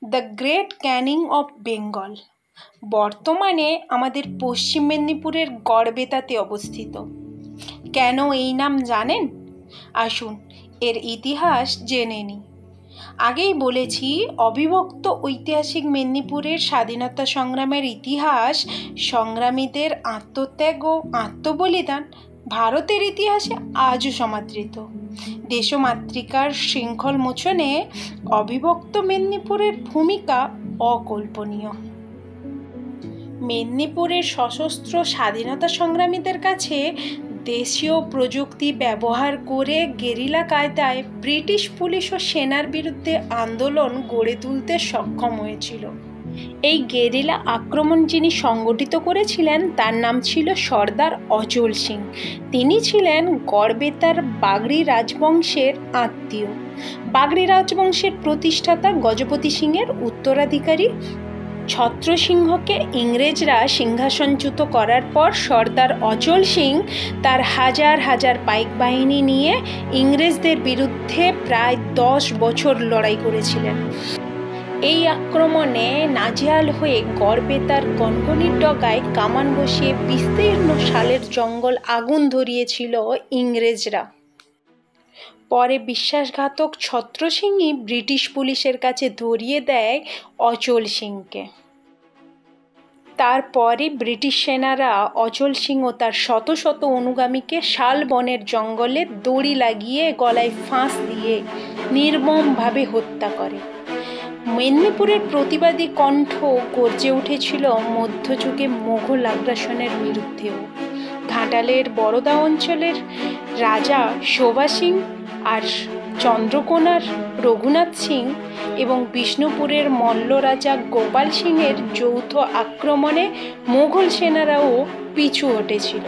The great Canning of Bengal বর্তমানে আমাদের পশ্চিম মেদিনীপুরের গড়বেতাতে অবস্থিত। কেন এই নাম জানেন? আসুন এর ইতিহাস জেনে নিই। আগেই বলেছি, অবিভক্ত ঐতিহাসিক মেদিনীপুরের স্বাধীনতা সংগ্রামের ইতিহাস, সংগ্রামীদের আত্মত্যাগ ও আত্মবলিদান ভারতের ইতিহাসে আজও সমাদৃত। দেশমাতৃকার শৃঙ্খল মোচনে অবিভক্ত মেদিনীপুরের ভূমিকা অকল্পনীয়। মেদিনীপুরের সশস্ত্র স্বাধীনতা সংগ্রামীদের কাছে দেশীয় প্রযুক্তি ব্যবহার করে গেরিলা কায়দায় ব্রিটিশ পুলিশ ও সেনার বিরুদ্ধে আন্দোলন গড়ে তুলতে সক্ষম হয়েছিল। এই গেরিলা আক্রমণ যিনি সংগঠিত করেছিলেন তার নাম ছিল সর্দার অচল সিং। তিনি ছিলেন গড়বেতার বাগড়ি রাজবংশের আত্মীয়। বাগড়ি রাজবংশের প্রতিষ্ঠাতা গজপতি সিংয়ের উত্তরাধিকারী ছত্র সিংহকে ইংরেজরা সিংহাসনচ্যুত করার পর সর্দার অচল সিং তার হাজার হাজার পাইক বাহিনী নিয়ে ইংরেজদের বিরুদ্ধে প্রায় 10 বছর লড়াই করেছিলেন। এই আক্রমণে নাজেহাল হয়ে গড়বেতার গনগনির ডগায় কামান বসিয়ে বিস্তীর্ণ শালের জঙ্গল আগুন ধরিয়েছিল ইংরেজরা। পরে বিশ্বাসঘাতক ছত্র সিংই ব্রিটিশ পুলিশের কাছে ধরিয়ে দেয় অচল সিংকে। তারপরে ব্রিটিশ সেনারা অচল সিং ও তার শত শত অনুগামীকে শালবনের জঙ্গলে দড়ি লাগিয়ে গলায় ফাঁস দিয়ে নির্মমভাবে হত্যা করে। মেদিনীপুরের প্রতিবাদী কণ্ঠ গর্জে উঠেছিল মধ্যযুগে মোগল আগ্রাসনের বিরুদ্ধেও। ঘাটালের বরোদা অঞ্চলের রাজা শোভা সিং আর চন্দ্রকোনার রঘুনাথ সিং এবং বিষ্ণুপুরের মল্ল রাজা গোপাল সিংয়ের যৌথ আক্রমণে মোগল সেনারাও পিছু হটেছিল।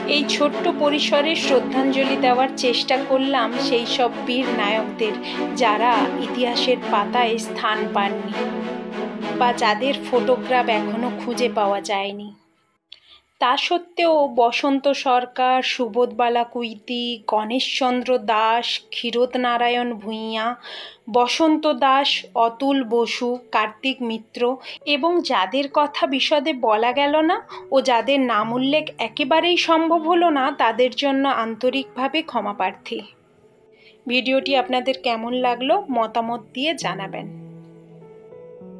এই ছোট্ট পরিসরে শ্রদ্ধাঞ্জলি দেওয়ার চেষ্টা করলাম সেই সব বীর নায়কদের, যারা ইতিহাসের পাতায় স্থান পাননি বা যাদের ফটোগ্রাফ এখনো খুঁজে পাওয়া যায়নি। তা সত্ত্বেও বসন্ত সরকার, সুবোধবালা কুইতি, গণেশচন্দ্র দাস, ক্ষীরোদনারায়ণ ভূঁইয়া, বসন্ত দাস, অতুল বসু, কার্তিক মিত্র এবং যাদের কথা বিশদে বলা গেল না ও যাদের নাম উল্লেখ একেবারেই সম্ভব হলো না, তাদের জন্য আন্তরিকভাবে ক্ষমাপ্রার্থী। ভিডিওটি আপনাদের কেমন লাগলো মতামত দিয়ে জানাবেন।